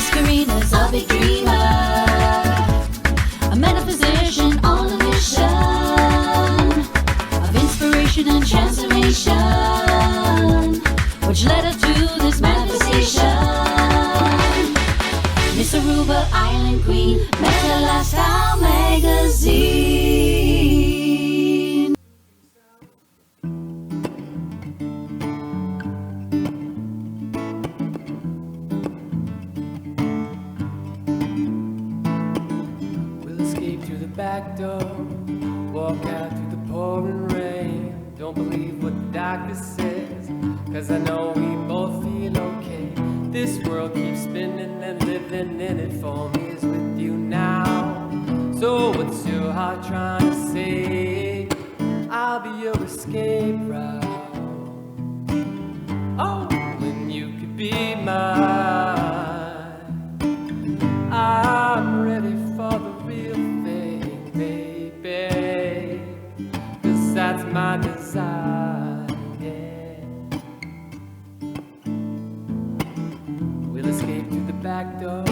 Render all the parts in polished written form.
Miss Karina's a big dreamer, a metaphysician on a mission of inspiration and transformation, which led her to this manifestation. Miss Aruba Island Queen, Meta Lifestyle Magazine. We'll escape through the back door, walk out through the pouring rain. Don't believe what the doctor says, 'cause I know we both feel okay. This world keeps spinning and living in it for me is with you now. So what's your heart trying to say? I'll be your escape route. Oh, when you could be mine. I'm ready for the real thing, baby, 'cause that's my desire, yeah. We'll escape through the back door,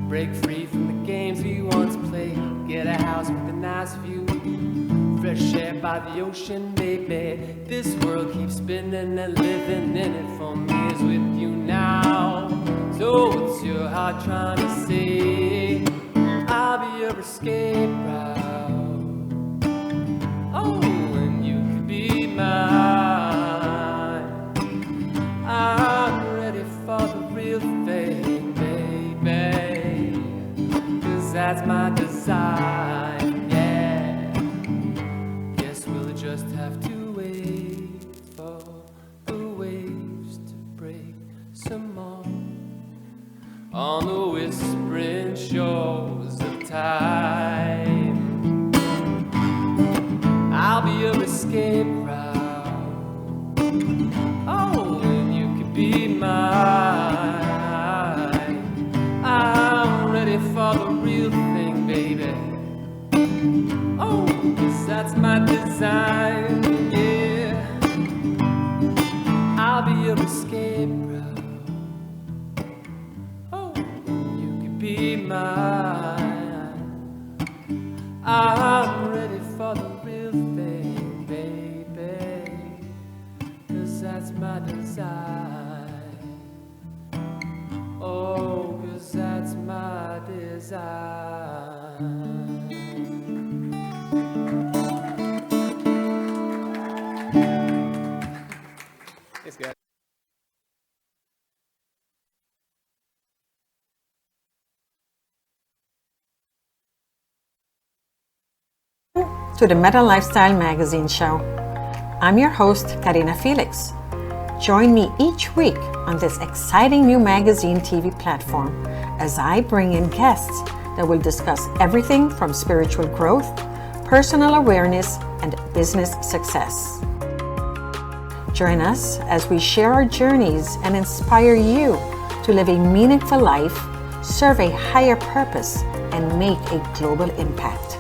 break free from the games we once played, get a house with a nice view, fresh air by the ocean, baby. This world keeps spinning and living in it for me is with you now. So what's your heart trying to say? I'll be your escape route. Oh, and you could be mine. I'm ready for the real thing, baby, 'cause that's my design, yeah. Guess we'll just have to wait for the waves to break some more on the whispering shores of time. I'll be your escape route. Oh, and you could be mine. I'm ready for the real thing, baby. Oh, 'cause that's my design, yeah. I'll be your escape route. Oh, you could be mine. I'm ready for the real thing, baby, 'cause that's my design. Oh, 'cause that's my design. Thanks, guys. To the Meta Lifestyle Magazine show. I'm your host, Karina Felix. Join me each week on this exciting new magazine TV platform as I bring in guests that will discuss everything from spiritual growth, personal awareness, and business success. Join us as we share our journeys and inspire you to live a meaningful life, serve a higher purpose, and make a global impact.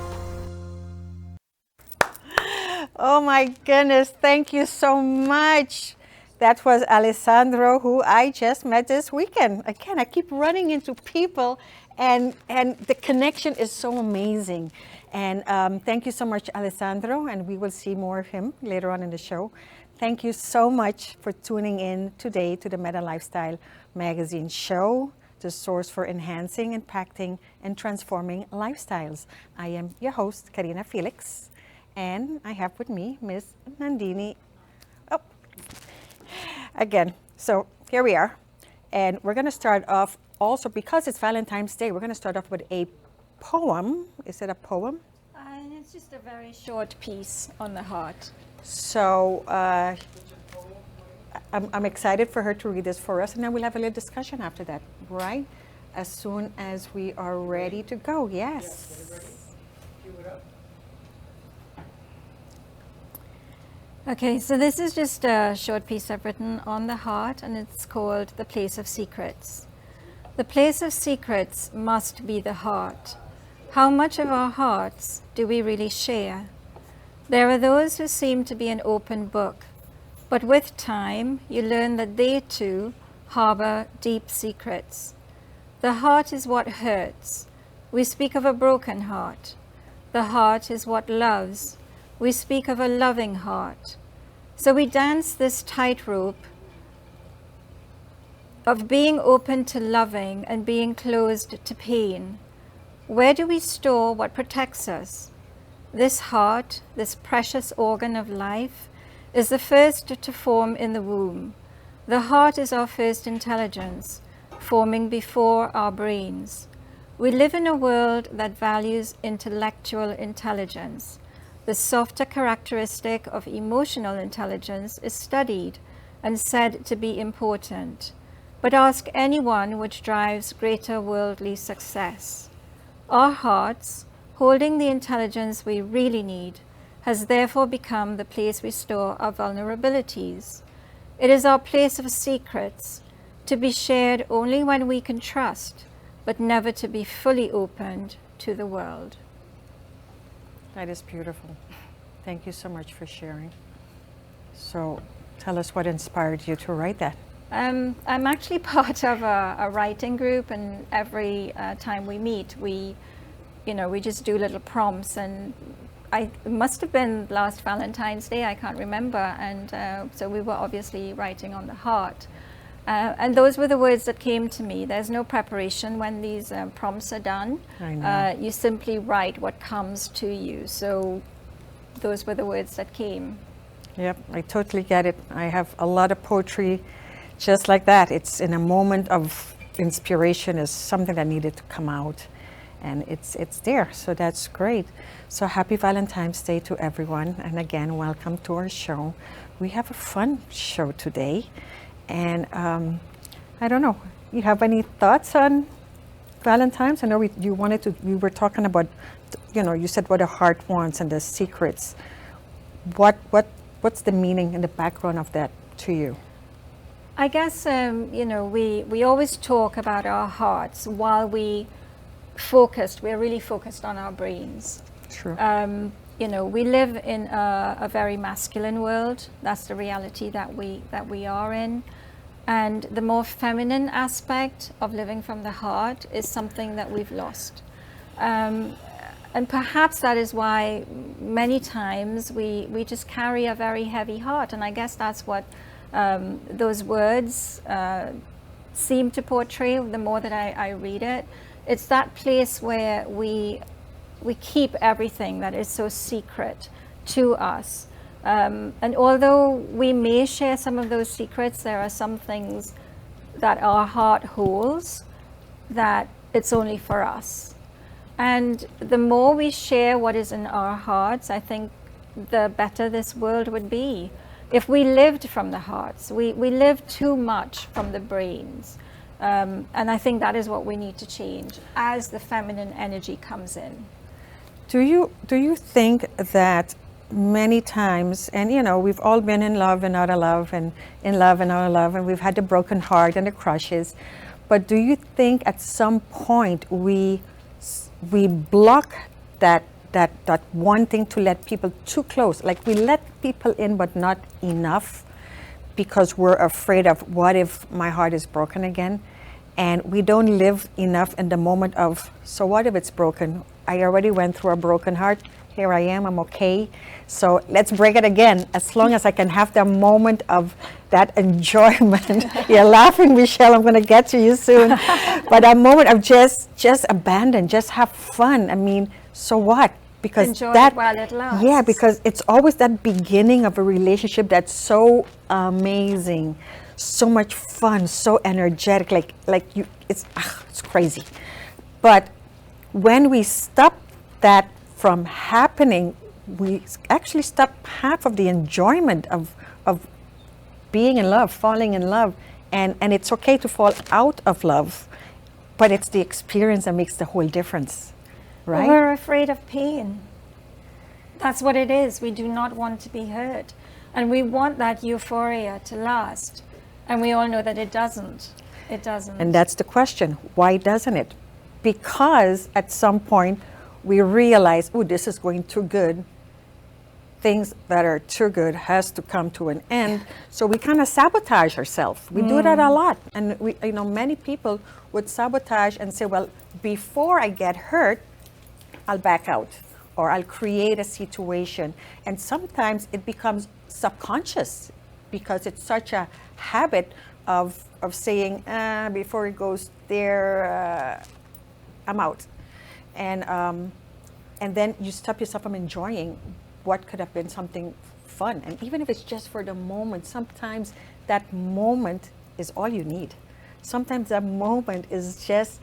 Oh my goodness, thank you so much. That was Alessandro, who I just met this weekend. Again, I keep running into people and the connection is so amazing. And thank you so much, Alessandro, and we will see more of him later on in the show. Thank you so much for tuning in today to the Meta Lifestyle Magazine show, the source for enhancing, impacting, and transforming lifestyles. I am your host, Karina Felix. And I have with me Miss Nandini. Oh, again, so here we are. And we're going to start off also, because it's Valentine's Day, we're going to start off with a poem. Is it a poem? It's just a very short piece on the heart. So I'm excited for her to read this for us, and then we'll have a little discussion after that, right? As soon as we are ready to go, yes. Okay, so this is just a short piece I've written on the heart, and it's called The Place of Secrets. The place of secrets must be the heart. How much of our hearts do we really share? There are those who seem to be an open book, but with time you learn that they too harbor deep secrets. The heart is what hurts. We speak of a broken heart. The heart is what loves. We speak of a loving heart. So we dance this tightrope of being open to loving and being closed to pain. Where do we store what protects us? This heart, this precious organ of life, is the first to form in the womb. The heart is our first intelligence, forming before our brains. We live in a world that values intellectual intelligence. The softer characteristic of emotional intelligence is studied and said to be important. But ask anyone which drives greater worldly success. Our hearts, holding the intelligence we really need, has therefore become the place we store our vulnerabilities. It is our place of secrets, to be shared only when we can trust, but never to be fully opened to the world. That is beautiful. Thank you so much for sharing. So tell us what inspired you to write that. I'm actually part of a writing group, and every time we meet, we just do little prompts, and it must have been last Valentine's Day, I can't remember, and so we were obviously writing on the heart. And those were the words that came to me. There's no preparation when these prompts are done. I know. You simply write what comes to you. So those were the words that came. Yep, I totally get it. I have a lot of poetry just like that. It's in a moment of inspiration, is something that needed to come out, and it's there. So that's great. So happy Valentine's Day to everyone, and again, welcome to our show. We have a fun show today, and I don't know, you have any thoughts on Valentine's? I know we were talking about, you said what a heart wants and the secrets. What's the meaning and the background of that to you? I guess, we always talk about our hearts while we're really focused on our brains. True. We live in a very masculine world. That's the reality that we are in. And the more feminine aspect of living from the heart is something that we've lost. And perhaps that is why many times we just carry a very heavy heart. And I guess that's what those words seem to portray the more that I read it. It's that place where we keep everything that is so secret to us. And although we may share some of those secrets, there are some things that our heart holds that it's only for us. And the more we share what is in our hearts, I think the better this world would be. If we lived from the hearts, we live too much from the brains. And I think that is what we need to change as the feminine energy comes in. Do you think that many times, and we've all been in love and out of love, and in love and out of love, and we've had the broken heart and the crushes, but do you think at some point we block that wanting to let people too close? Like we let people in but not enough because we're afraid of what if my heart is broken again, and we don't live enough in the moment of, so what if it's broken? I already went through a broken heart. Here I am, I'm okay. So let's break it again. As long as I can have the moment of that enjoyment. You're laughing, Michelle, I'm gonna get to you soon. But a moment of just abandon, just have fun. I mean, so what? Because enjoy that, it while it lasts. yeah, because it's always that beginning of a relationship that's so amazing, so much fun, so energetic, it's crazy. But when we stop that from happening, we actually stop half of the enjoyment of being in love, falling in love, and it's okay to fall out of love, but it's the experience that makes the whole difference, right? We're afraid of pain. That's what it is. We do not want to be hurt, and we want that euphoria to last, and we all know that it doesn't. It doesn't. And that's the question. Why doesn't it? Because at some point we realize, oh, this is going too good things that are too good has to come to an end. So we kind of sabotage ourselves. We do that a lot. And we, many people would sabotage and say, well, before I get hurt, I'll back out or I'll create a situation. And sometimes it becomes subconscious because it's such a habit of saying, before it goes there, I'm out. And then you stop yourself from enjoying what could have been something fun. And even if it's just for the moment, sometimes that moment is all you need. Sometimes that moment is just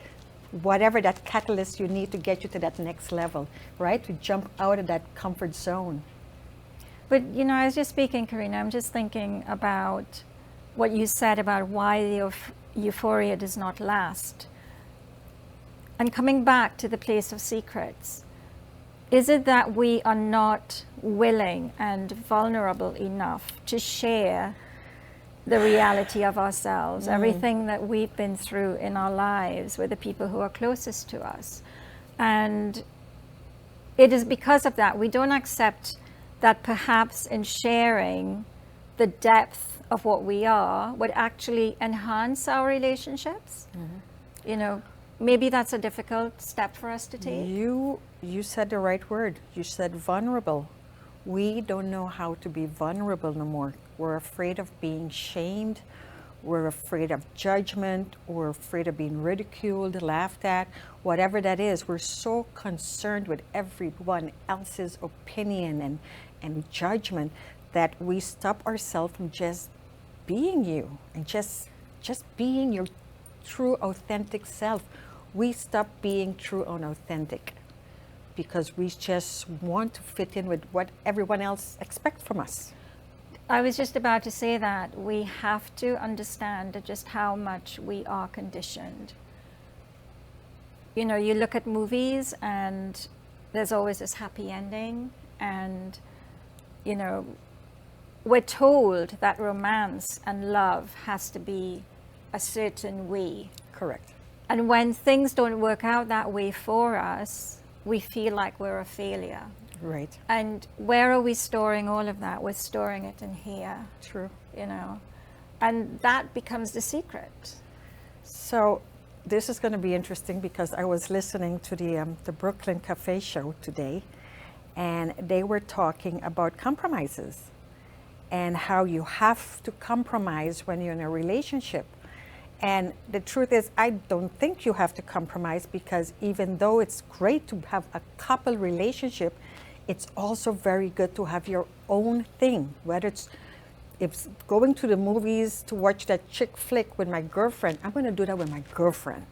whatever that catalyst you need to get you to that next level, right? To jump out of that comfort zone. But, I was just speaking, Karina, I'm just thinking about what you said about why the euphoria does not last. And coming back to the place of secrets, is it that we are not willing and vulnerable enough to share the reality of ourselves, everything that we've been through in our lives with the people who are closest to us? And it is because of that we don't accept that perhaps in sharing the depth of what we are would actually enhance our relationships. Maybe that's a difficult step for us to take. You said the right word. You said vulnerable. We don't know how to be vulnerable no more. We're afraid of being shamed. We're afraid of judgment. We're afraid of being ridiculed, laughed at, whatever that is. We're so concerned with everyone else's opinion and judgment that we stop ourselves from just being you and just being your true, authentic self. We stop being true and authentic because we just want to fit in with what everyone else expects from us. I was just about to say that we have to understand just how much we are conditioned. You look at movies and there's always this happy ending, and we're told that romance and love has to be a certain way. Correct. And when things don't work out that way for us, we feel like we're a failure. Right. And where are we storing all of that? We're storing it in here. True. And that becomes the secret. So this is going to be interesting because I was listening to the Brooklyn Cafe show today, and they were talking about compromises and how you have to compromise when you're in a relationship. And the truth is, I don't think you have to compromise, because even though it's great to have a couple relationship, it's also very good to have your own thing. Whether it's going to the movies to watch that chick flick with my girlfriend, I'm going to do that with my girlfriend.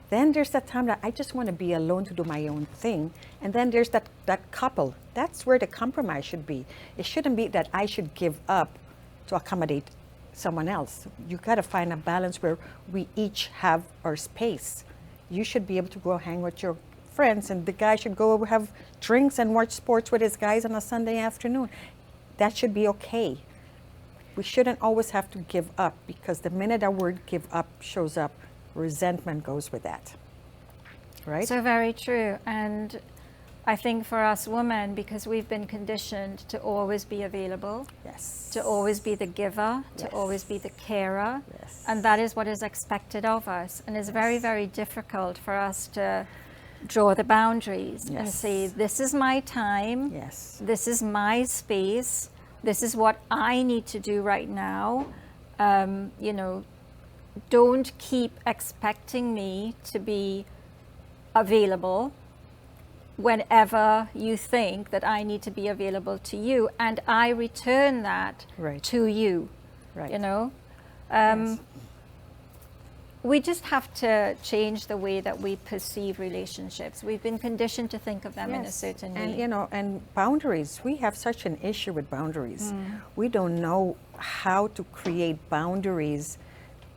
Then there's that time that I just want to be alone to do my own thing. And then there's that couple. That's where the compromise should be. It shouldn't be that I should give up to accommodate someone else. You got to find a balance where we each have our space. You should be able to go hang with your friends, and the guy should go have drinks and watch sports with his guys on a Sunday afternoon. That should be okay. We shouldn't always have to give up, because the minute that word give up shows up, resentment goes with that. Right? So very true. And I think for us women, because we've been conditioned to always be available, Yes. to always be the giver, to Yes. always be the carer, Yes. and that is what is expected of us. And it's very, very difficult for us to draw the boundaries and Yes. say, this is my time, Yes. this is my space, this is what I need to do right now. Don't keep expecting me to be available whenever you think that I need to be available to you, and I return that Right. to you. Right. Yes. We just have to change the way that we perceive relationships. We've been conditioned to think of them in a certain way. And boundaries. We have such an issue with boundaries. We don't know how to create boundaries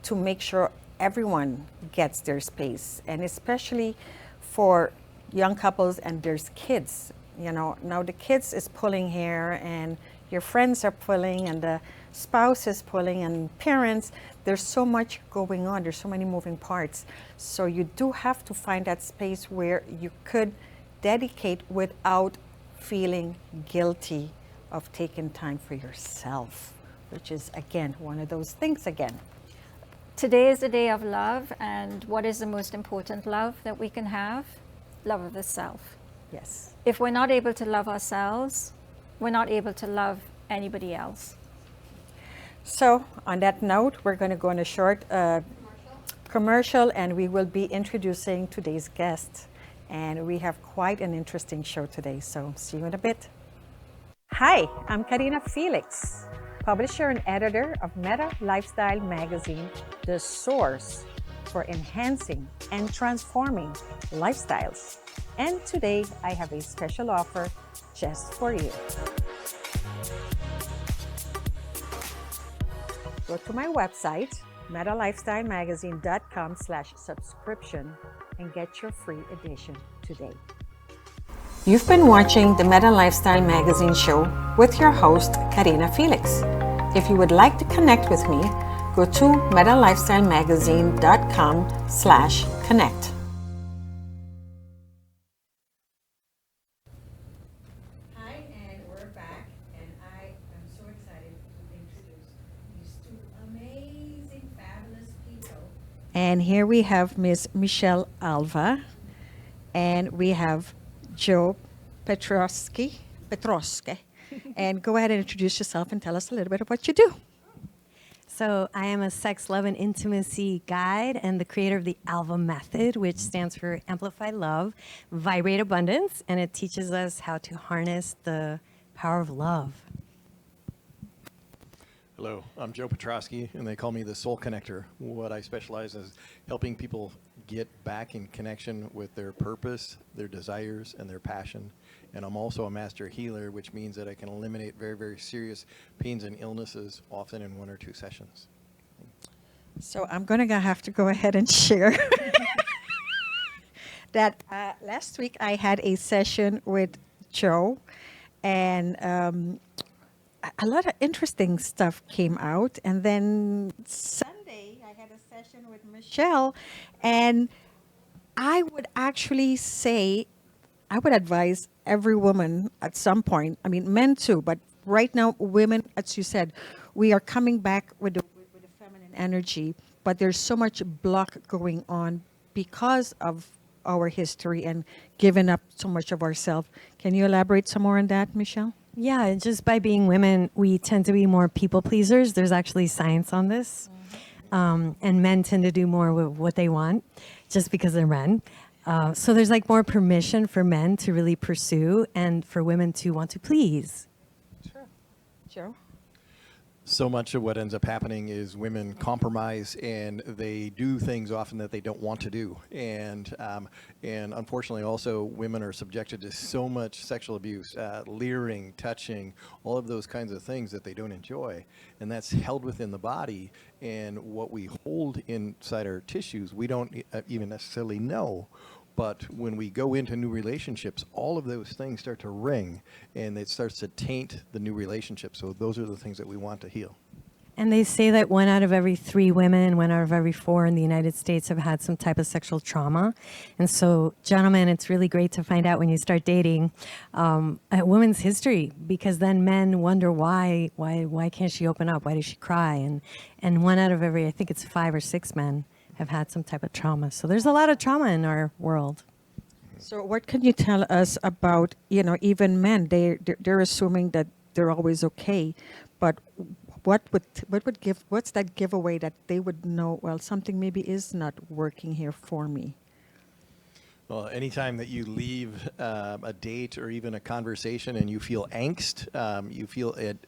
to make sure everyone gets their space, and especially for young couples and there's kids. Now the kids is pulling here, and your friends are pulling, and the spouse is pulling, and parents. There's so much going on. There's so many moving parts. So you do have to find that space where you could dedicate without feeling guilty of taking time for yourself, which is, again, one of those things again. Today is the day of love, and what is the most important love that we can have? Love of the self. Yes. If we're not able to love ourselves, we're not able to love anybody else. So on that note, we're going to go on a short commercial, and we will be introducing today's guest. And we have quite an interesting show today, so see you in a bit. Hi, I'm Karina Felix, publisher and editor of Meta Lifestyle magazine, the source for enhancing and transforming lifestyles. And today I have a special offer just for you. Go to my website, metalifestylemagazine.com/subscription, and get your free edition today. You've been watching the Meta Lifestyle Magazine show with your host, Karina Felix. If you would like to connect with me, go to metalifestylemagazine.com/connect. Hi, and we're back, and I am so excited to introduce these two amazing, fabulous people. And here we have Ms. Michelle Alva, and we have Joe Petroske. And go ahead and introduce yourself and tell us a little bit of what you do. So I am a sex, love, and intimacy guide and the creator of the Alva Method, which stands for Amplify Love, Vibrate Abundance, and it teaches us how to harness the power of love. Hello, I'm Joe Petroske, and they call me the Soul Connector. What I specialize is helping people get back in connection with their purpose, their desires, and their passion. And I'm also a master healer, which means that I can eliminate very, very serious pains and illnesses, often in 1 or 2 sessions. So I'm going to have to go ahead and share that last week I had a session with Joe, and a lot of interesting stuff came out. And then Sunday I had a session with Michelle, and I would actually say, I would advise every woman at some point, I mean men too, but right now women, as you said, we are coming back with the feminine energy, but there's so much block going on because of our history and giving up so much of ourselves. Can you elaborate some more on that, Michelle? Yeah, and just by being women, we tend to be more people pleasers. There's actually science on this. And men tend to do more with what they want just because they're men. So there's like more permission for men to really pursue and for women to want to please. Sure. Joe? So much of what ends up happening is women compromise, and they do things often that they don't want to do. And unfortunately also women are subjected to so much sexual abuse, leering, touching, all of those kinds of things that they don't enjoy. And that's held within the body, and what we hold inside our tissues, we don't even necessarily know. But when we go into new relationships, all of those things start to ring, and it starts to taint the new relationship. So those are the things that we want to heal. And they say that 1 out of every 3 women, 1 out of every 4 in the United States have had some type of sexual trauma. And so, gentlemen, it's really great to find out when you start dating a woman's history, because then men wonder why can't she open up? Why does she cry? And 1 out of every, I think it's 5 or 6 men have had some type of trauma. So there's a lot of trauma in our world. So what can you tell us about, even men, they're assuming that they're always okay, but what's that giveaway that they would know, well, something maybe is not working here for me? Well, anytime that you leave a date or even a conversation and you feel angst, you feel at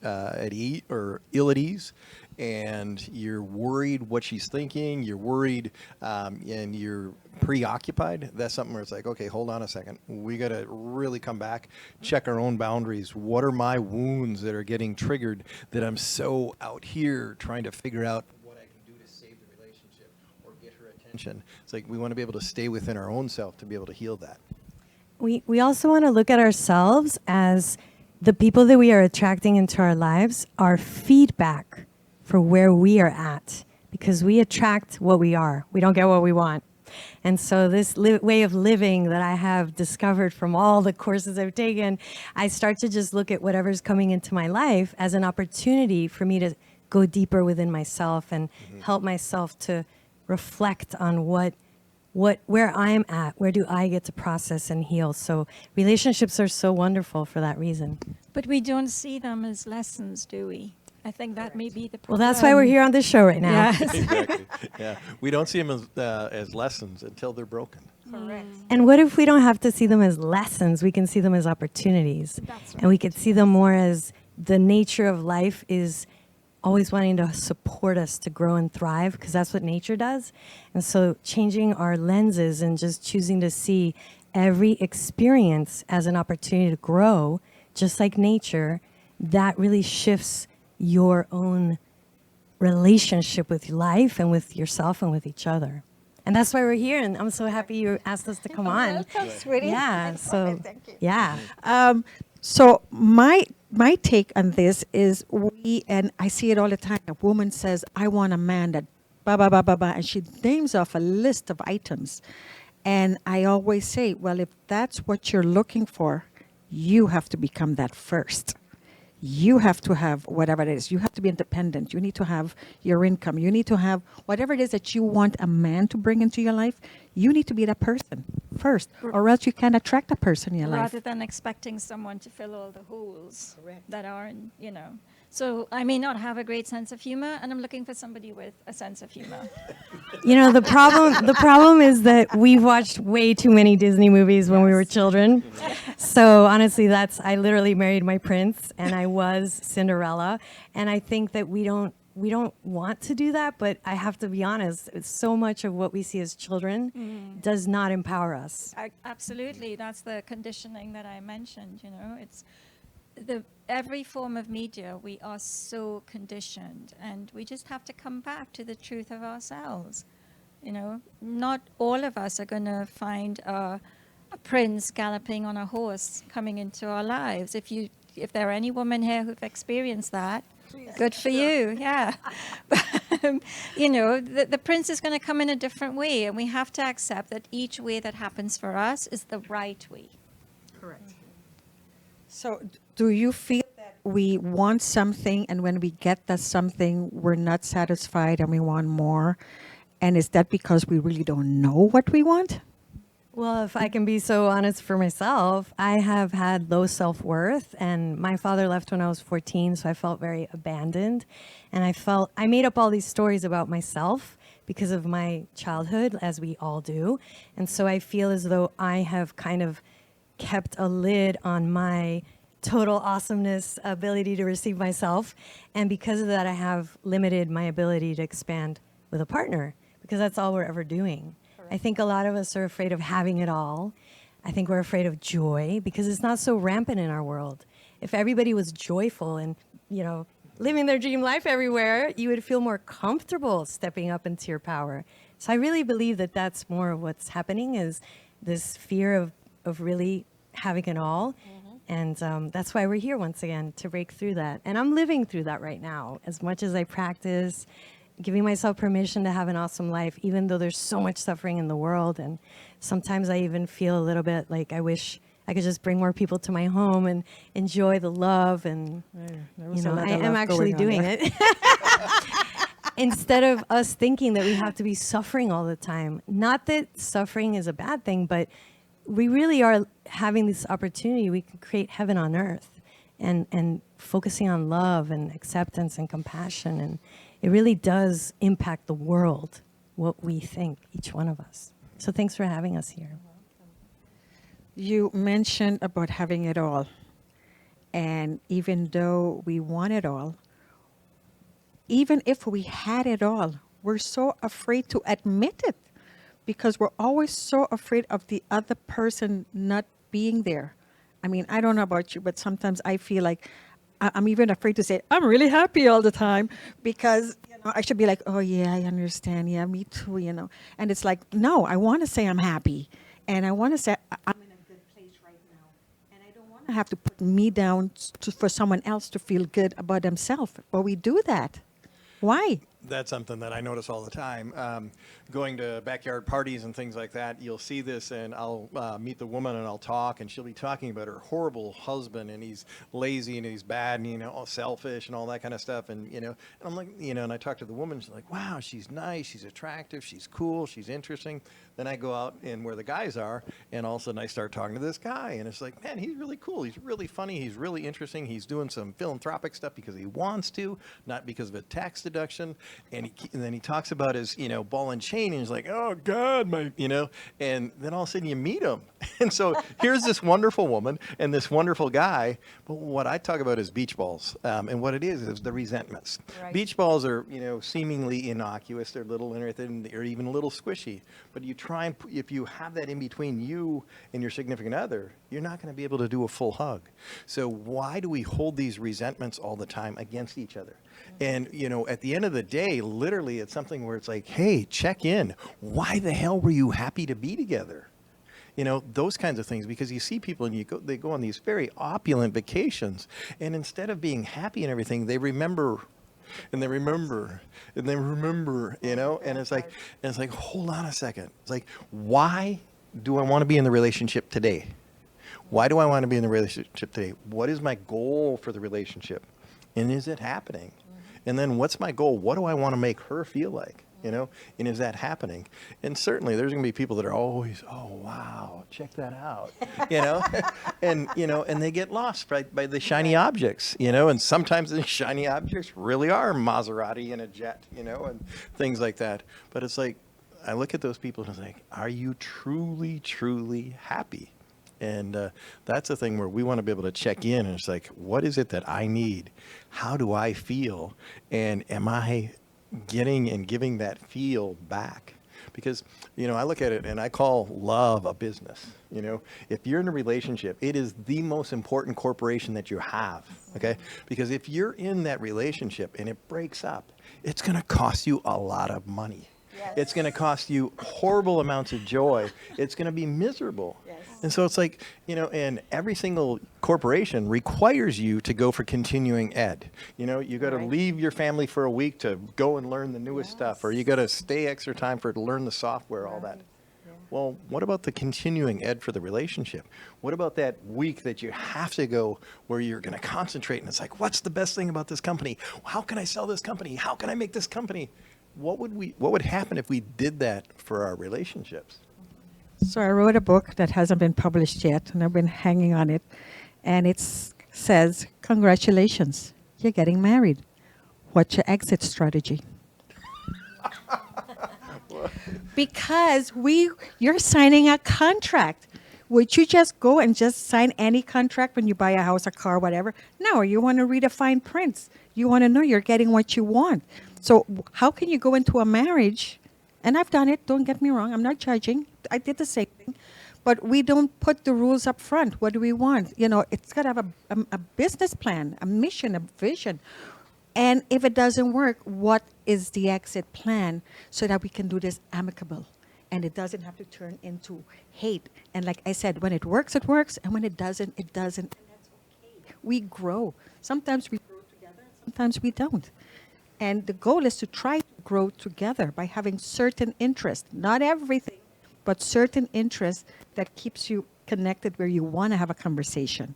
ease or ill at ease, and you're worried what she's thinking, you're worried and you're preoccupied, that's something where it's like, okay, hold on a second. We got to really come back, check our own boundaries. What are my wounds that are getting triggered that I'm so out here trying to figure out what I can do to save the relationship or get her attention? It's like we want to be able to stay within our own self to be able to heal that. We also want to look at ourselves as the people that we are attracting into our lives are feedback for where we are at, because we attract what we are. We don't get what we want. And so this way of living that I have discovered from all the courses I've taken, I start to just look at whatever's coming into my life as an opportunity for me to go deeper within myself and help myself to reflect on where I'm at, where do I get to process and heal. So relationships are so wonderful for that reason. But we don't see them as lessons, do we? I think that may be the Well, problem. that's why we're here on this show right now. Yes. Exactly. Yeah. We don't see them as lessons until they're broken. Correct. And what if we don't have to see them as lessons? We can see them as opportunities. That's And we could see them more as the nature of life is always wanting to support us to grow and thrive, because that's what nature does. And so changing our lenses and just choosing to see every experience as an opportunity to grow, just like nature, that really shifts your own relationship with life and with yourself and with each other. And that's why we're here. And I'm so happy you asked us to come on. Welcome, sweetie. Yeah. So, Thank you. yeah. So my take on this is and I see it all the time. A woman says, I want a man that blah, blah, blah, blah, blah, and she names off a list of items. And I always say, well, if that's what you're looking for, you have to become that first. You have to have whatever it is. You have to be independent. You need to have your income. You need to have whatever it is that you want a man to bring into your life. You need to be that person first, or else you can't attract a person in your life. Rather than expecting someone to fill all the holes that are in, So I may not have a great sense of humor, and I'm looking for somebody with a sense of humor. The problem is that we've watched way too many Disney movies when we were children. So honestly, I literally married my prince, and I was Cinderella. And I think that we don't want to do that, but I have to be honest, so much of what we see as children does not empower us. Absolutely, that's the conditioning that I mentioned. It's every form of media, we are so conditioned, and we just have to come back to the truth of ourselves. Not all of us are going to find a prince galloping on a horse coming into our lives. If there are any women here who've experienced that, good for you, yeah. But, the prince is going to come in a different way, and we have to accept that each way that happens for us is the right way. Correct. So do you feel that we want something, and when we get that something, we're not satisfied and we want more? And is that because we really don't know what we want? Well, if I can be so honest for myself, I have had low self-worth, and my father left when I was 14, so I felt very abandoned. And I made up all these stories about myself because of my childhood, as we all do. And so I feel as though I have kind of kept a lid on my total awesomeness ability to receive myself. And because of that, I have limited my ability to expand with a partner, because that's all we're ever doing. I think a lot of us are afraid of having it all. I think we're afraid of joy because it's not so rampant in our world. If everybody was joyful and, living their dream life everywhere, you would feel more comfortable stepping up into your power. So I really believe that that's more of what's happening, is this fear of really having it all. And that's why we're here once again, to break through that. And I'm living through that right now. As much as I practice giving myself permission to have an awesome life, even though there's so much suffering in the world. And sometimes I even feel a little bit like I wish I could just bring more people to my home and enjoy the love. And, I am actually doing it. Instead of us thinking that we have to be suffering all the time. Not that suffering is a bad thing, but we really are having this opportunity. We can create heaven on earth, and focusing on love and acceptance and compassion. And it really does impact the world, what we think, each one of us. So thanks for having us here. You mentioned about having it all. And even though we want it all, even if we had it all, we're so afraid to admit it, because we're always so afraid of the other person not being there. I mean, I don't know about you, but sometimes I feel like I'm even afraid to say, I'm really happy all the time, because I should be like, oh yeah, I understand. Yeah, me too, And it's like, no, I want to say I'm happy. And I want to say I'm in a good place right now. And I don't want to have to put me down for someone else to feel good about themselves. But we do that. Why? That's something that I notice all the time. Going to backyard parties and things like that, you'll see this, and I'll meet the woman and I'll talk, and she'll be talking about her horrible husband, and he's lazy and he's bad and, all selfish and all that kind of stuff. And, and I'm like, and I talk to the woman, she's like, wow, she's nice, she's attractive, she's cool, she's interesting. Then I go out and where the guys are, and all of a sudden I start talking to this guy, and it's like, man, he's really cool, he's really funny, he's really interesting, he's doing some philanthropic stuff because he wants to, not because of a tax deduction. And then he talks about his, ball and chain, and he's like, oh God, and then all of a sudden you meet him. And so here's this wonderful woman and this wonderful guy. But what I talk about is beach balls. And what it is the resentments. Right. Beach balls are, seemingly innocuous. They're little and everything. They're even a little squishy. But you try and, if you have that in between you and your significant other, you're not going to be able to do a full hug. So why do we hold these resentments all the time against each other? And, at the end of the day, literally, it's something where it's like, hey, check in. Why the hell were you happy to be together? Those kinds of things, because you see people and they go on these very opulent vacations, and instead of being happy and everything, they remember and they remember and they remember, and it's like, hold on a second. It's like, why do I want to be in the relationship today? Why do I want to be in the relationship today? What is my goal for the relationship? And is it happening? And then what's my goal? What do I want to make her feel like? And is that happening? And certainly there's going to be people that are always, oh, wow, check that out, and they get lost by the shiny objects, and sometimes the shiny objects really are Maserati and a jet, and things like that. But it's like, I look at those people and it's like, are you truly, truly happy? And that's the thing where we want to be able to check in, and it's like, what is it that I need? How do I feel? And am I getting and giving that feel back? Because, I look at it and I call love a business. If you're in a relationship, it is the most important corporation that you have. Okay? Because if you're in that relationship and it breaks up, it's going to cost you a lot of money. Yes. It's going to cost you horrible amounts of joy. It's going to be miserable. Yes. And so it's like, and every single corporation requires you to go for continuing ed. You got to Right. leave your family for a week to go and learn the newest stuff, or you got to stay extra time to learn the software, all that. Well, what about the continuing ed for the relationship? What about that week that you have to go where you're going to concentrate, and it's like, what's the best thing about this company? How can I sell this company? How can I make this company? What would happen if we did that for our relationships? So I wrote a book that hasn't been published yet, and I've been hanging on it. And it says, congratulations, you're getting married. What's your exit strategy? Because you're signing a contract. Would you just go and just sign any contract when you buy a house, a car, whatever? No, you want to read a fine print. You want to know you're getting what you want. So how can you go into a marriage? And I've done it, don't get me wrong, I'm not judging. I did the same thing. But we don't put the rules up front. What do we want? It's got to have a business plan, a mission, a vision. And if it doesn't work, what is the exit plan so that we can do this amicable? And it doesn't have to turn into hate. And like I said, when it works, it works. And when it doesn't, it doesn't. And that's okay. We grow. Sometimes we grow together, sometimes we don't. And the goal is to try to grow together by having certain interests, not everything, but certain interests that keeps you connected where you want to have a conversation,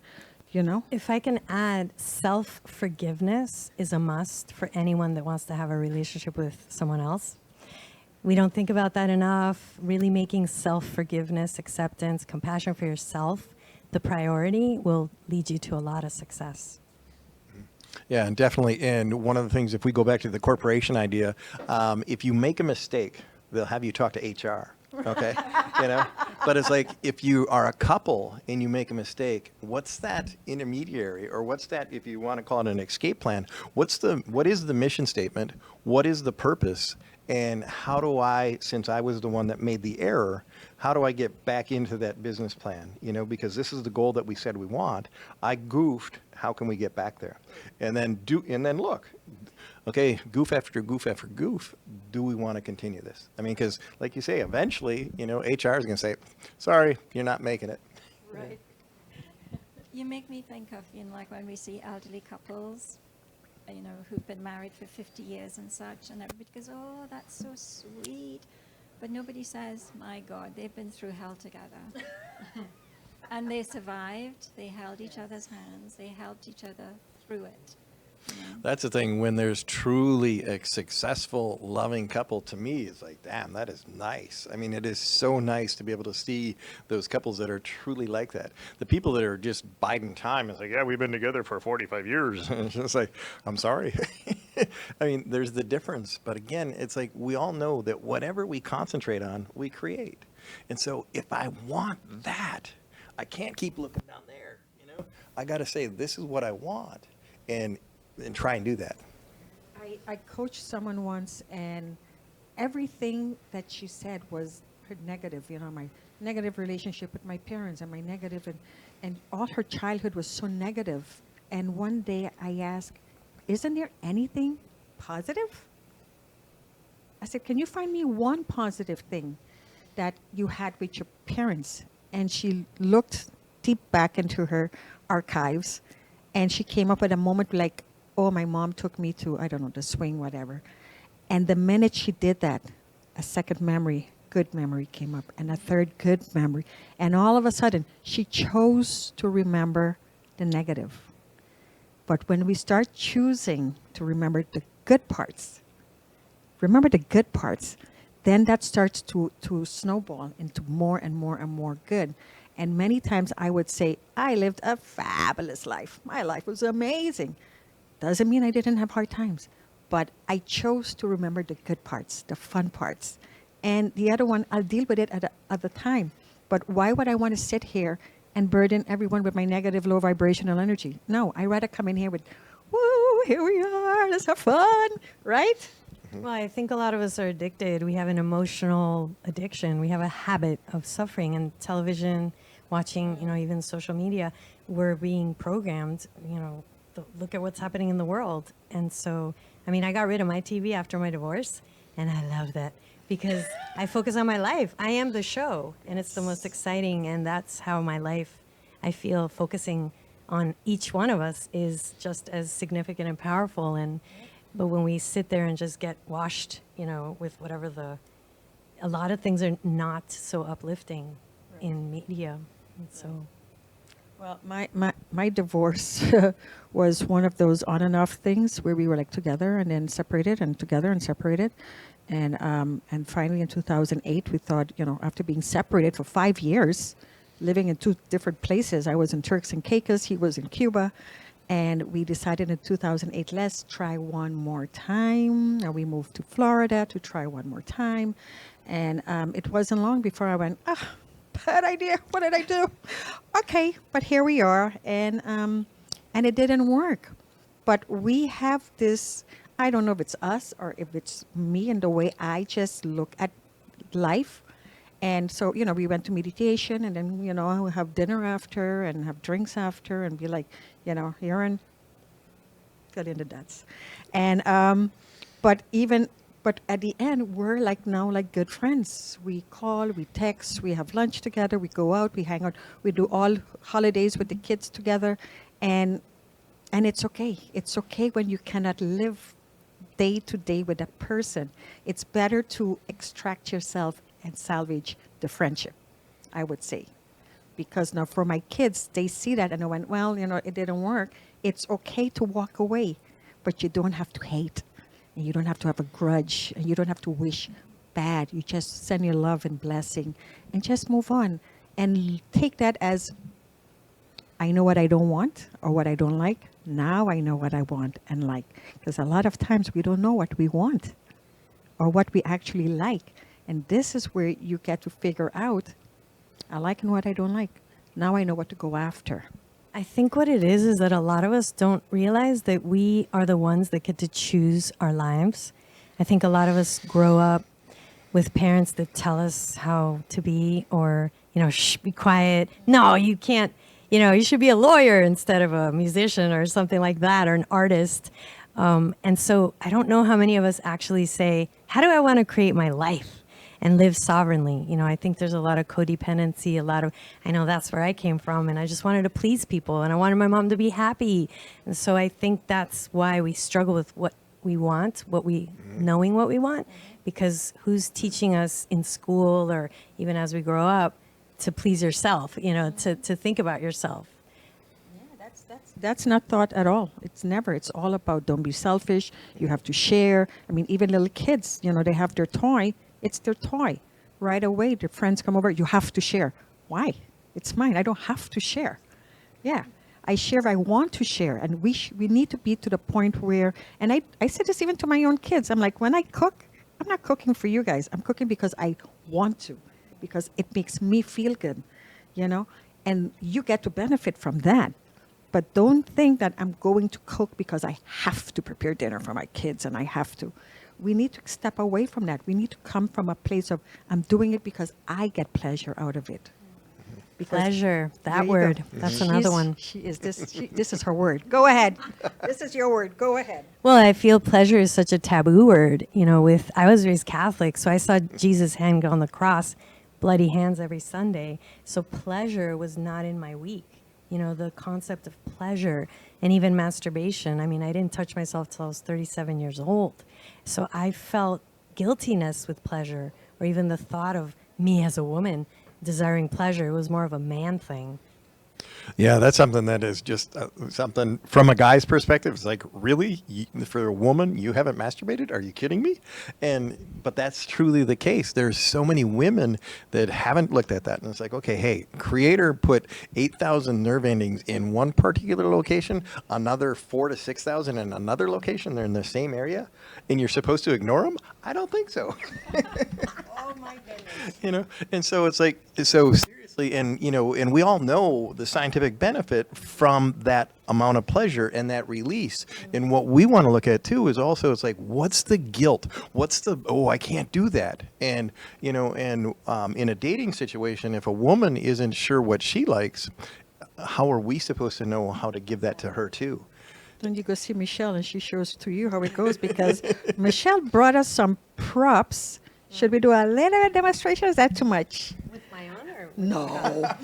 If I can add, self-forgiveness is a must for anyone that wants to have a relationship with someone else. We don't think about that enough. Really making self-forgiveness, acceptance, compassion for yourself the priority will lead you to a lot of success. Yeah, and definitely. And one of the things, if we go back to the corporation idea, if you make a mistake, they'll have you talk to HR. Okay, But it's like, if you are a couple and you make a mistake, what's that intermediary, or what's that, if you want to call it an escape plan? What is the mission statement? What is the purpose? And how do I, since I was the one that made the error, how do I get back into that business plan? Because this is the goal that we said we want. I goofed. How can we get back there? And then look, okay, goof after goof after goof. Do we want to continue this? I mean, because like you say, eventually, HR is going to say, sorry, you're not making it. You make me think of, like when we see elderly couples you know, who've been married for 50 years and such, and everybody goes, oh, that's so sweet. But nobody says, my God, they've been through hell together. And they survived. They held each other's hands. They helped each other through it. You know? That's the thing. When there's truly a successful, loving couple, to me, it's like, damn, that is nice. I mean, it is so nice to be able to see those couples that are truly like that. The people that are just biding time, it's like, yeah, we've been together for 45 years. It's just like, I'm sorry. I mean, there's the difference. But again, it's like we all know that whatever we concentrate on, we create. And so if I want that, I can't keep looking down there. You know, I got to say, this is what I want. And try and do that. I coached someone once, and everything that she said was her negative, you know, my negative relationship with my parents and my negative, and all her childhood was so negative. And one day I asked, isn't there anything positive? I said, can you find me one positive thing that you had with your parents? And she looked deep back into her archives, and she came up with a moment like, oh, my mom took me to, I don't know, the swing, whatever. And the minute she did that, a second memory, good memory came up, and a third good memory. And all of a sudden, she chose to remember the negative. But when we start choosing to remember the good parts, then that starts to snowball into more and more and more good. And many times I would say, I lived a fabulous life. My life was amazing. Doesn't mean I didn't have hard times, but I chose to remember the good parts, the fun parts. And the other one, I'll deal with it at the time. But why would I want to sit here and burden everyone with my negative, low vibrational energy? No, I'd rather come in here with, woo, here we are, let's have fun, right? Well, I think a lot of us are addicted. We have an emotional addiction. We have a habit of suffering, and television, watching, you know, even social media, we're being programmed, you know, look at what's happening in the world. And so, I mean, I got rid of my TV after my divorce, and I love that because I focus on my life. I am the show, and it's the most exciting, and that's how my life, I feel, focusing on each one of us is just as significant and powerful. But when we sit there and just get washed, you know, with whatever a lot of things are not so uplifting in media. And so. Well, my divorce was one of those on and off things where we were like together and then separated and together and separated. And finally in 2008, we thought, you know, after being separated for 5 years, living in two different places, I was in Turks and Caicos, he was in Cuba. And we decided in 2008, let's try one more time. And we moved to Florida to try one more time. And it wasn't long before I went, bad idea. What did I do? Okay, but here we are. And it didn't work. But we have this, I don't know if it's us or if it's me and the way I just look at life. And so, you know, we went to meditation, and then, you know, we have dinner after and have drinks after and be like, you know, here and fill in the dots. And, but at the end, we're like now like good friends. We call, we text, we have lunch together, we go out, we hang out, we do all holidays with the kids together. And it's okay. It's okay when you cannot live day to day with a person. It's better to extract yourself and salvage the friendship, I would say. Because now for my kids, they see that and they went, well, you know, it didn't work. It's okay to walk away, but you don't have to hate. And you don't have to have a grudge. And you don't have to wish bad. You just send your love and blessing and just move on. And take that as, I know what I don't want or what I don't like. Now I know what I want and like. Because a lot of times we don't know what we want or what we actually like. And this is where you get to figure out, I like and what I don't like. Now I know what to go after. I think what it is that a lot of us don't realize that we are the ones that get to choose our lives. I think a lot of us grow up with parents that tell us how to be, or, you know, shh, be quiet. No, you can't, you know, you should be a lawyer instead of a musician or something like that, or an artist. And so I don't know how many of us actually say, how do I want to create my life? and live sovereignly. You know, I think there's a lot of codependency, I know that's where I came from, and I just wanted to please people, and I wanted my mom to be happy. And so I think that's why we struggle with what we want, knowing what we want, because who's teaching us in school or even as we grow up to please yourself, you know, to think about yourself. That's not thought at all. It's never. It's all about don't be selfish. You have to share. I mean, even little kids, you know, they have their toy. It's their toy. Right away, their friends come over. You have to share. Why? It's mine. I don't have to share. Yeah. I share if I want to share. And we need to be to the point where, and I said this even to my own kids. I'm like, when I cook, I'm not cooking for you guys. I'm cooking because I want to, because it makes me feel good, you know, and you get to benefit from that. But don't think that I'm going to cook because I have to prepare dinner for my kids and I have to. We need to step away from that. We need to come from a place of, I'm doing it because I get pleasure out of it. Because Pleasure, there that you word. go. That's another one. This is her word. Go ahead. This is your word. Go ahead. Well, I feel pleasure is such a taboo word. You know, I was raised Catholic, so I saw Jesus hang on the cross, bloody hands every Sunday. So pleasure was not in my week. You know, the concept of pleasure and even masturbation. I mean, I didn't touch myself till I was 37 years old. So I felt guiltiness with pleasure, or even the thought of me as a woman desiring pleasure. It was more of a man thing. Yeah, that's something that is just something from a guy's perspective. It's like, really? For a woman, you haven't masturbated? Are you kidding me? But that's truly the case. There's so many women that haven't looked at that. And it's like, okay, hey, Creator put 8,000 nerve endings in one particular location, another 4,000 to 6,000 in another location. They're in the same area, and you're supposed to ignore them? I don't think so. Oh, my goodness. You know, and so it's like, so seriously, and you know, and we all know the scientific benefit from that amount of pleasure and that release. And what we want to look at too is also, it's like, what's the guilt? What's the, oh, I can't do that? And you know, and in a dating situation, if a woman isn't sure what she likes, how are we supposed to know how to give that to her too? Then you go see Michelle and she shows to you how it goes, because Michelle brought us some props. Should we do a little demonstration? Is that too much? With my honor? No.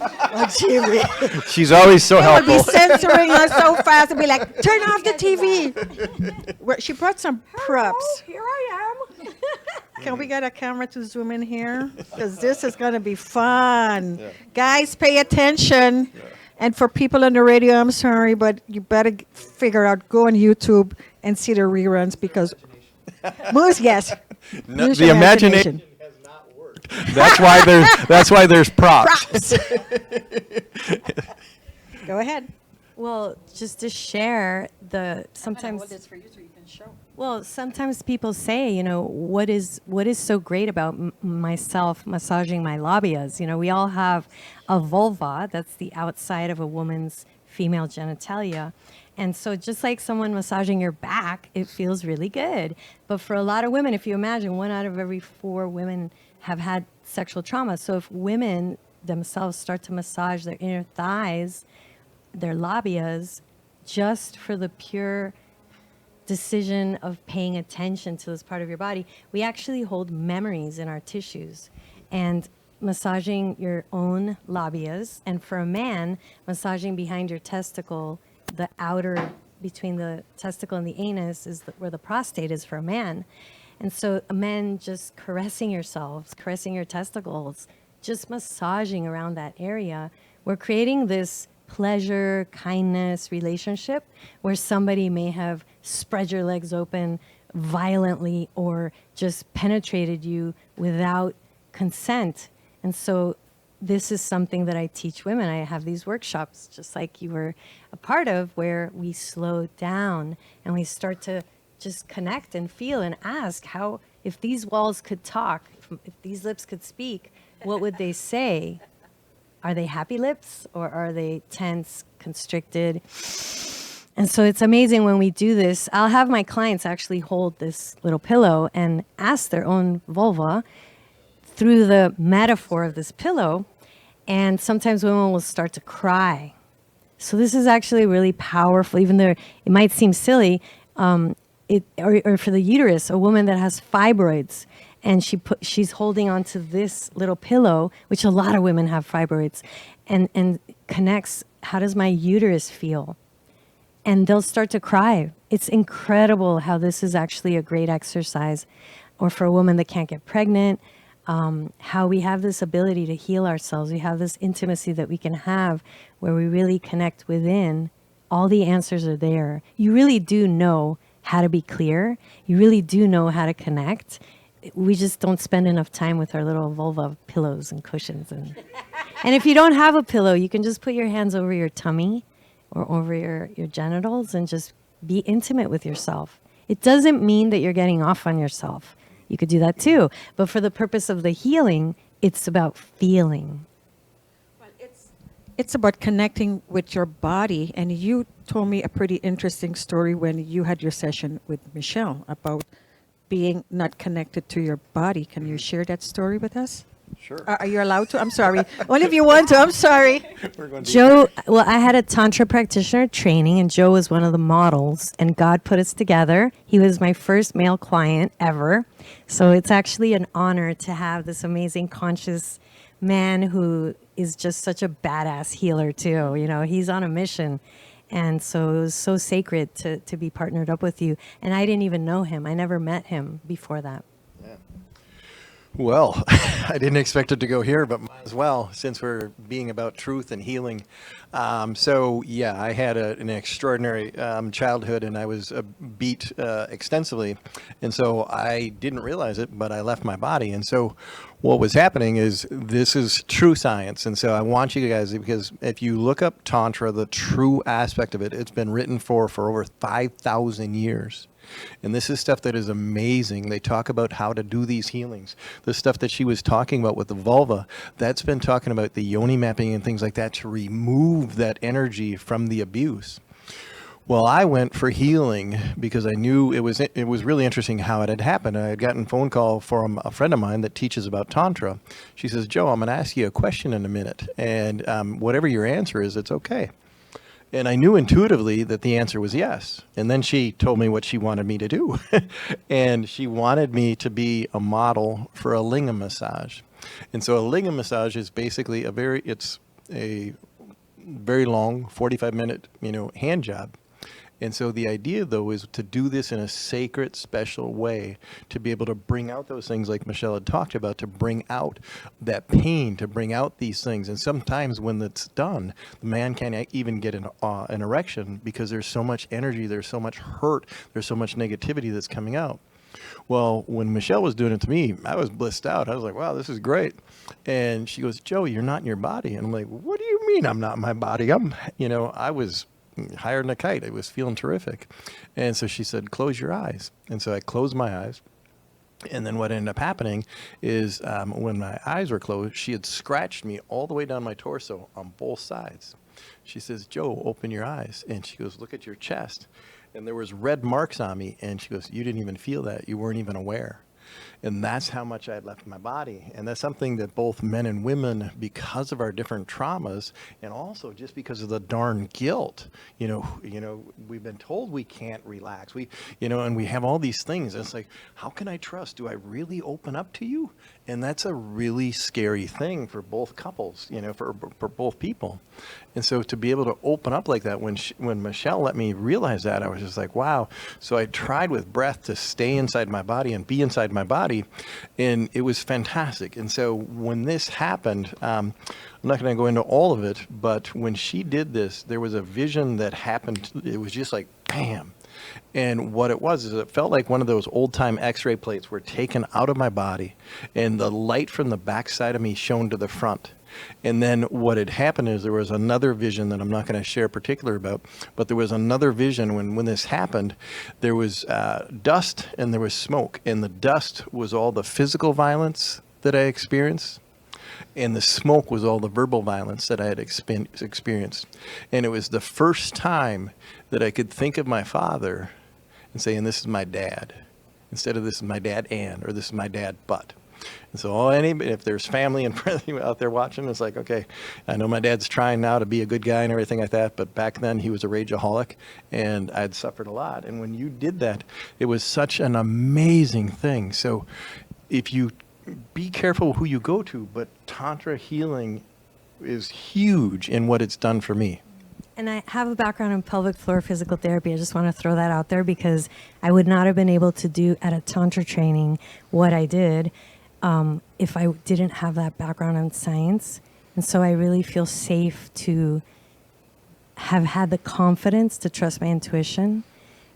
Oh, Jimmy. She's always so She would be helpful. censoring us so fast and be like, turn off the TV. Well, she brought some props. Here I am. Can we get a camera to zoom in here? Because this is going to be fun. Guys, pay attention. And for people on the radio, I'm sorry, but you better figure out, go on YouTube and see the reruns, because Moose, yes. No, Use the your imagination has not worked. That's why there's props. Go ahead. Well, just to share sometimes. this for you so you can show. Well, sometimes people say, you know, what is so great about myself massaging my labias? You know, we all have a vulva, that's the outside of a woman's female genitalia. And so just like someone massaging your back, it feels really good. But for a lot of women, if you imagine, 1 out of every 4 women have had sexual trauma. So if women themselves start to massage their inner thighs, their labias, just for the pure decision of paying attention to this part of your body, we actually hold memories in our tissues. And massaging your own labias, and for a man, massaging behind your testicle, the outer between the testicle and the anus is where the prostate is for a man. And so men just caressing yourselves, caressing your testicles, just massaging around that area, we're creating this pleasure, kindness relationship where somebody may have spread your legs open violently or just penetrated you without consent. And so this is something that I teach women. I have these workshops, just like you were a part of, where we slow down and we start to just connect and feel and ask how, if these walls could talk, if these lips could speak, what would they say? Are they happy lips or are they tense, constricted? And so it's amazing when we do this. I'll have my clients actually hold this little pillow and ask their own vulva through the metaphor of this pillow, and sometimes women will start to cry. So this is actually really powerful, even though it might seem silly, or for the uterus, a woman that has fibroids and she's holding onto this little pillow, which a lot of women have fibroids, and connects, how does my uterus feel? And they'll start to cry. It's incredible how this is actually a great exercise, or for a woman that can't get pregnant, how we have this ability to heal ourselves. We have this intimacy that we can have where we really connect within. All the answers are there. You really do know how to be clear. You really do know how to connect. We just don't spend enough time with our little vulva pillows and cushions. And if you don't have a pillow, you can just put your hands over your tummy or over your genitals and just be intimate with yourself. It doesn't mean that you're getting off on yourself. You could do that too. But for the purpose of the healing, it's about feeling. It's about connecting with your body. And you told me a pretty interesting story when you had your session with Michelle about being not connected to your body. Can you share that story with us? Sure. Are you allowed to? I'm sorry. Only if you want to. I'm sorry. Joe, well, I had a Tantra practitioner training, and Joe was one of the models, and God put us together. He was my first male client ever. So it's actually an honor to have this amazing conscious man who is just such a badass healer too. You know, he's on a mission. And so it was so sacred to be partnered up with you. And I didn't even know him. I never met him before that. Well, I didn't expect it to go here, but might as well, since we're being about truth and healing. So, yeah, I had an extraordinary childhood, and I was beat extensively. And so I didn't realize it, but I left my body. And so what was happening is this is true science. And so I want you guys, because if you look up Tantra, the true aspect of it, it's been written for over 5,000 years. And this is stuff that is amazing. They talk about how to do these healings. The stuff that she was talking about with the vulva, that's been talking about the yoni mapping and things like that to remove that energy from the abuse. Well, I went for healing because I knew it was really interesting how it had happened. I had gotten a phone call from a friend of mine that teaches about Tantra. She says, Joe, I'm going to ask you a question in a minute. And whatever your answer is, it's okay. And I knew intuitively that the answer was yes. And then she told me what she wanted me to do. And she wanted me to be a model for a lingam massage. And so a lingam massage is basically it's a very long 45-minute, hand job. And so the idea, though, is to do this in a sacred, special way, to be able to bring out those things like Michelle had talked about, to bring out that pain, to bring out these things. And sometimes when it's done, the man can't even get an erection because there's so much energy, there's so much hurt, there's so much negativity that's coming out. Well, when Michelle was doing it to me, I was blissed out. I was like, wow, this is great. And she goes, Joe, you're not in your body. And I'm like, what do you mean I'm not in my body? I was higher than a kite. I was feeling terrific. And so she said, close your eyes. And so I closed my eyes. And then what ended up happening is when my eyes were closed, she had scratched me all the way down my torso on both sides. She says, Joe, open your eyes. And she goes, look at your chest. And there was red marks on me. And she goes, you didn't even feel that. You weren't even aware. And that's how much I had left my body. And that's something that both men and women, because of our different traumas, and also just because of the darn guilt, we've been told we can't relax. And we have all these things. And it's like, how can I trust? Do I really open up to you? And that's a really scary thing for both couples, for both people. And so to be able to open up like that, when Michelle let me realize that, I was just like, wow. So I tried with breath to stay inside my body and be inside my body, and it was fantastic. And so when this happened, I'm not going to go into all of it, but when she did this, there was a vision that happened. It was just like, bam. And what it was is it felt like one of those old-time x-ray plates were taken out of my body, and the light from the backside of me shone to the front. And then what had happened is there was another vision that I'm not going to share particular about, but there was another vision when this happened. There was dust and there was smoke, and the dust was all the physical violence that I experienced, and the smoke was all the verbal violence that I had experienced. And it was the first time that I could think of my father and say, and this is my dad, instead of this is my dad and, or this is my dad but. And so if there's family and friends out there watching, it's like, okay, I know my dad's trying now to be a good guy and everything like that, but back then he was a rageaholic and I'd suffered a lot. And when you did that, it was such an amazing thing. So if you be careful who you go to, but Tantra healing is huge in what it's done for me. And I have a background in pelvic floor physical therapy. I just want to throw that out there because I would not have been able to do at a Tantra training what I did if I didn't have that background in science. And so I really feel safe to have had the confidence to trust my intuition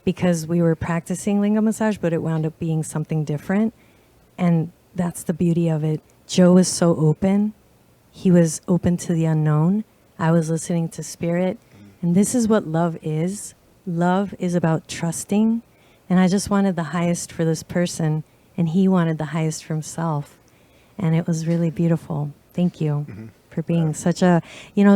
because we were practicing lingam massage, but it wound up being something different. And that's the beauty of it. Joe was so open. He was open to the unknown. I was listening to spirit. And this is what love is. Love is about trusting. And I just wanted the highest for this person, and he wanted the highest for himself. And it was really beautiful. Thank you for being such a,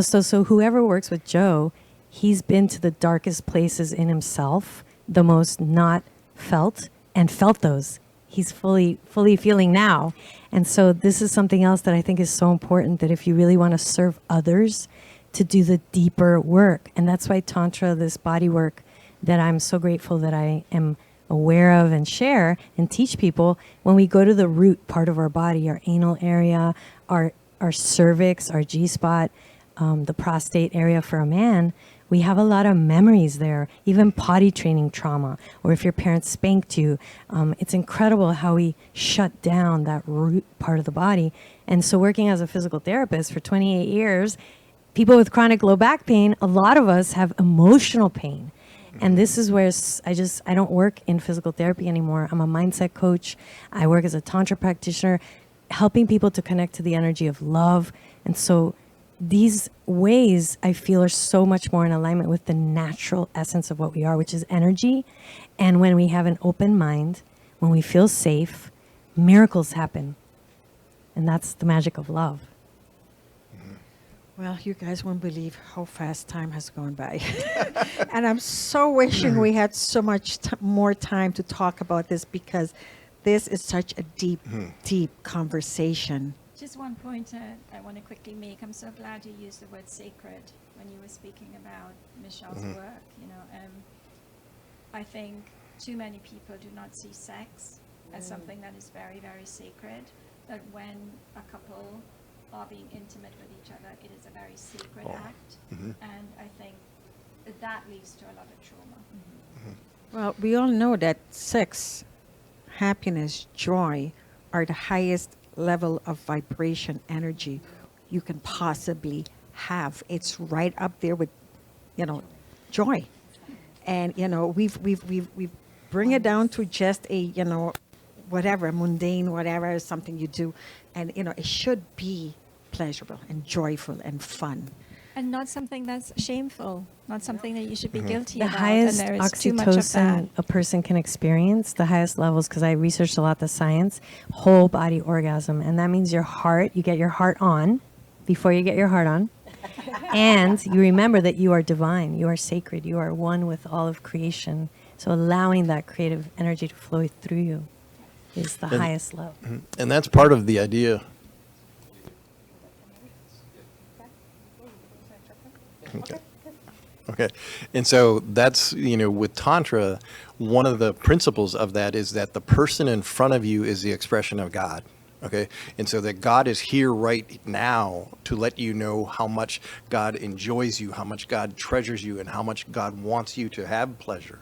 so whoever works with Joe, he's been to the darkest places in himself, the most not felt, and felt those. He's fully feeling now. And so this is something else that I think is so important, that if you really want to serve others, to do the deeper work. And that's why Tantra, this body work that I'm so grateful that I am aware of and share and teach people, when we go to the root part of our body, our anal area, our cervix, our G-spot, the prostate area for a man, we have a lot of memories there, even potty training trauma, or if your parents spanked you. It's incredible how we shut down that root part of the body. And so working as a physical therapist for 28 years, people with chronic low back pain, a lot of us have emotional pain. And this is where I don't work in physical therapy anymore. I'm a mindset coach. I work as a Tantra practitioner, helping people to connect to the energy of love. And so these ways I feel are so much more in alignment with the natural essence of what we are, which is energy. And when we have an open mind, when we feel safe, miracles happen. And that's the magic of love. Well, you guys won't believe how fast time has gone by. And I'm so wishing we had so much more time to talk about this, because this is such a deep, deep conversation. Just one point I want to quickly make. I'm so glad you used the word sacred when you were speaking about Michelle's work. I think too many people do not see sex as something that is very, very sacred, that when a couple are being intimate with each other, it is a very sacred act. And I think that leads to a lot of trauma. Well, we all know that sex, happiness, joy are the highest level of vibration energy you can possibly have. It's right up there with, joy. And, we've bring it down to just a, whatever, mundane, whatever, something you do. And, it should be pleasurable and joyful and fun. And not something that's shameful, not something that you should be guilty The about. highest And there is too much of that. oxytocin a person can experience, the highest levels, because I researched a lot the science, whole body orgasm. And that means your heart, you get your heart on before you get your heart on. And you remember that you are divine, you are sacred, you are one with all of creation. So allowing that creative energy to flow through you is the highest love. And that's part of the idea. Okay. And so that's, with Tantra, one of the principles of that is that the person in front of you is the expression of God. Okay. And so that God is here right now to let you know how much God enjoys you, how much God treasures you, and how much God wants you to have pleasure.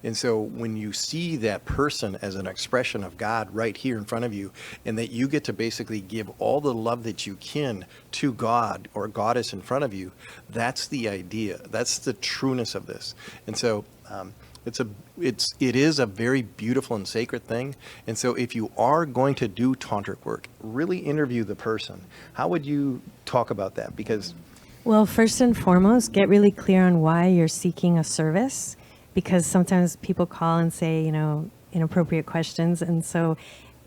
And so when you see that person as an expression of God right here in front of you, and that you get to basically give all the love that you can to God or Goddess in front of you, that's the idea. That's the trueness of this. And so it is a very beautiful and sacred thing. And so if you are going to do tantric work, really interview the person. How would you talk about that? Because Well, first and foremost, get really clear on why you're seeking a service, because sometimes people call and say, inappropriate questions. And so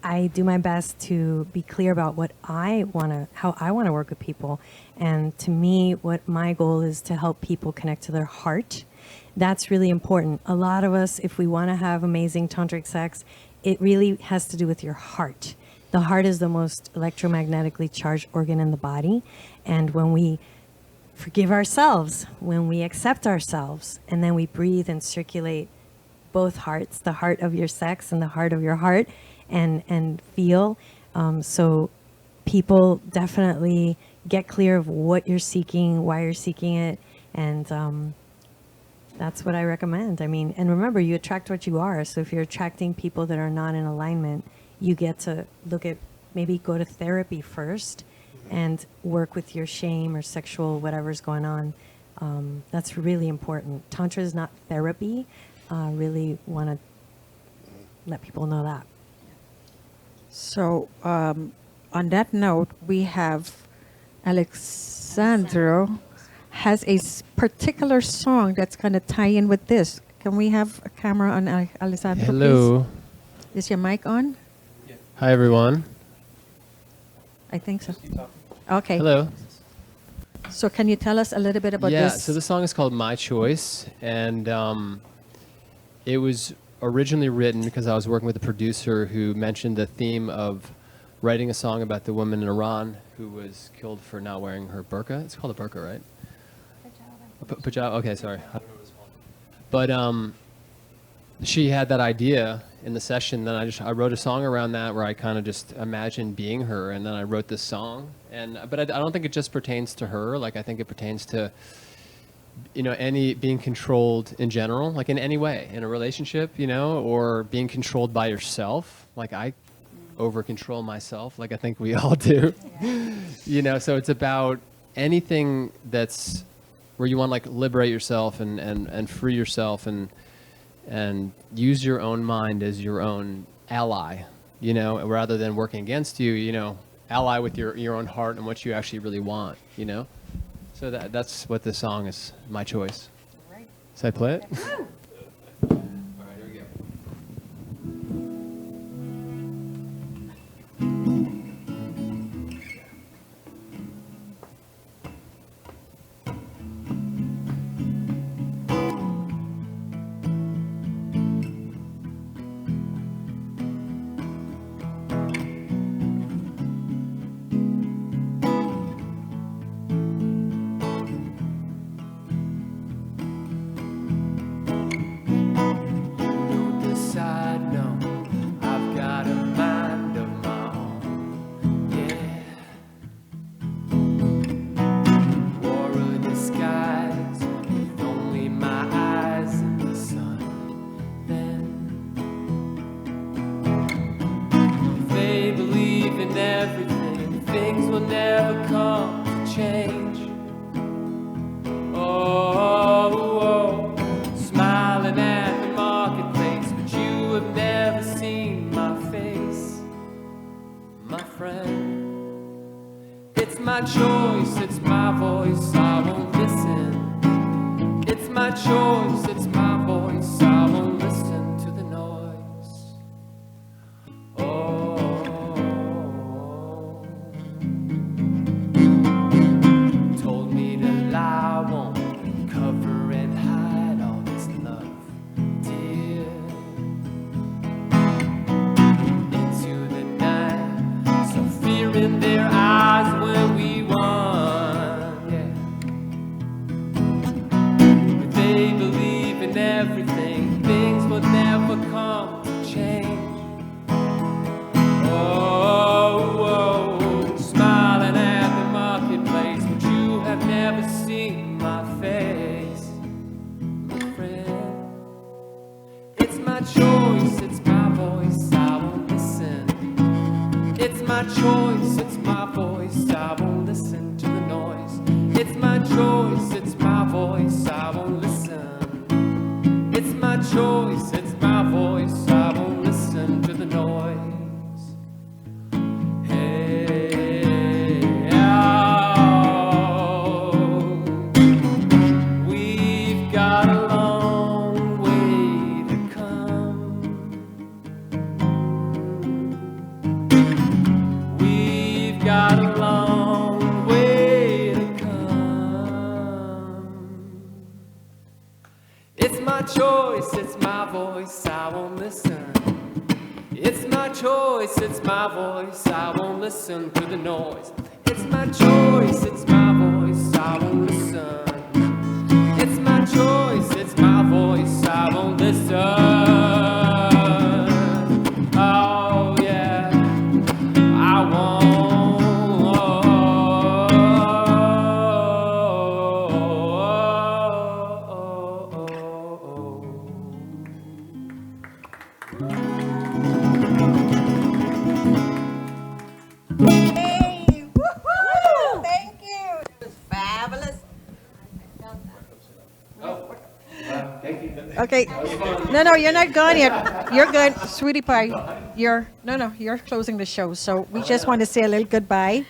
I do my best to be clear about how I want to work with people. And to me, what my goal is to help people connect to their heart. That's really important. A lot of us, if we want to have amazing tantric sex, it really has to do with your heart. The heart is the most electromagnetically charged organ in the body. And when we forgive ourselves, when we accept ourselves, and then we breathe and circulate both hearts, the heart of your sex and the heart of your heart, and feel. So people definitely get clear of what you're seeking, why you're seeking it, and that's what I recommend. I mean, and remember, you attract what you are. So if you're attracting people that are not in alignment, you get to look at, maybe go to therapy first and work with your shame or sexual whatever's going on. That's really important. Tantra is not therapy. Really want to let people know that. So, on that note, we have Alexandro has a particular song that's going to tie in with this. Can we have a camera on Alessandro, Hello. please? Is your mic on? Hi, everyone. I think so. Okay. Hello. So can you tell us a little bit about Yeah, this? so the song is called My Choice, and it was originally written because I was working with a producer who mentioned the theme of writing a song about the woman in Iran who was killed for not wearing her burqa. It's called a burqa, right? Pajama. Okay, sorry. I don't know what it's called. But she had that idea in the session. Then I wrote a song around that where I kind of just imagined being her, and then I wrote this song. But I don't think it just pertains to her. Like, I think it pertains to, any being controlled in general, like in any way, in a relationship, or being controlled by yourself. Like, I over control myself, like I think we all do. So it's about anything that's where you want to like liberate yourself and free yourself and use your own mind as your own ally, rather than working against you, ally with your own heart and what you actually really want, So that's what this song is, My Choice. Right. Should I play it? All right, here we go. My choice, it's my voice, I won't listen. It's my choice, it's my voice, I won't listen to the noise. Told me to lie, won't cover and hide all this love, dear. Into the night, so fear in their eyes when we everything, things will never come to change. Smiling at the marketplace, but you have never seen my face, my friend. It's my choice, it's my voice, I won't listen. It's my choice, it's my voice, I won't listen to the noise. It's my choice, it's my voice, I won't listen. It's my choice, it's my voice, I won't listen to the noise. Hey, we've got a long way to come. We've got a long way to come. It's my choice, it's my voice, I won't listen. It's my choice, it's my voice, I won't listen to the noise. It's my choice, it's my voice, I won't listen. It's my choice, it's my voice, I won't listen. Oh, yeah. Okay. No, you're not gone yet. You're good, sweetie pie. You're closing the show. So we just want to say a little goodbye.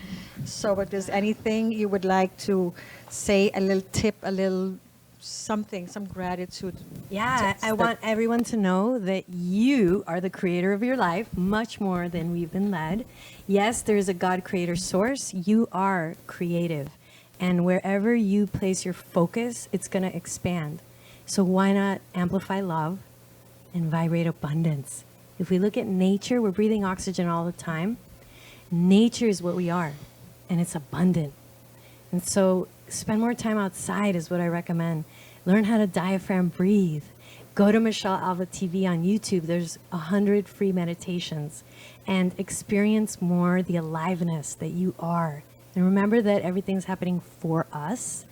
So if there's anything you would like to say, a little tip, a little something, some gratitude. Yeah, I want everyone to know that you are the creator of your life, much more than we've been led. Yes, there is a God creator source. You are creative. And wherever you place your focus, it's going to expand. So why not amplify love and vibrate abundance? If we look at nature, we're breathing oxygen all the time. Nature is what we are, and it's abundant. And so spend more time outside is what I recommend. Learn how to diaphragm breathe. Go to Michelle Alva TV on YouTube. There's 100 free meditations. And experience more the aliveness that you are. And remember that everything's happening for us.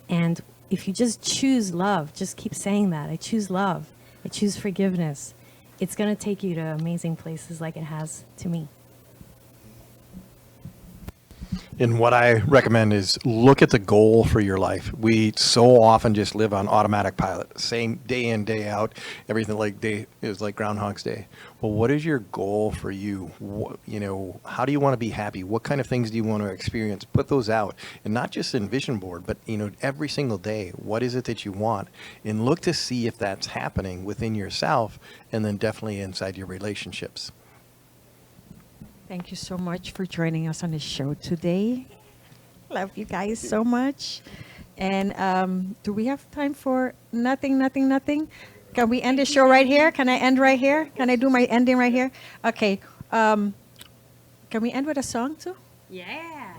And if you just choose love, just keep saying that. I choose love. I choose forgiveness. It's going to take you to amazing places like it has to me. And what I recommend is look at the goal for your life. We so often just live on automatic pilot, same day in, day out, everything is like Groundhog's Day. Well, what is your goal for you? How do you want to be happy? What kind of things do you want to experience? Put those out, and not just in vision board, but every single day. What is it that you want? And look to see if that's happening within yourself, and then definitely inside your relationships. Thank you so much for joining us on the show today. Love you guys so much. And do we have time for nothing? Can we end the show right here? Can I end right here? Can I do my ending right here? Okay. Can we end with a song too? Yeah.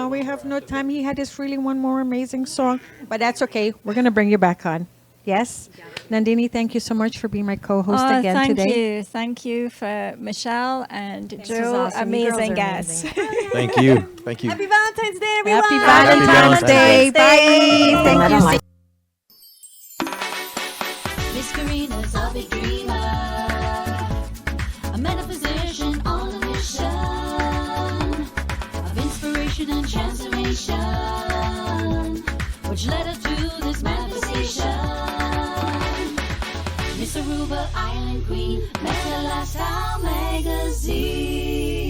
We have no time. He had this really one more amazing song, but that's okay. We're going to bring you back on. Yes? Nandini, thank you so much for being my co-host again today. Thank you for Michelle and This was Joe. awesome. You girls Amazing are guests. amazing. Thank you. Thank you. Happy Valentine's Day, everyone. Happy Valentine's Day. Bye. Thank you. Miss Karina's a big dreamer, a metaphysician on a mission of inspiration and transformation, which led her to this manifestation. Miss Aruba, Island Queen, met her last Style magazine.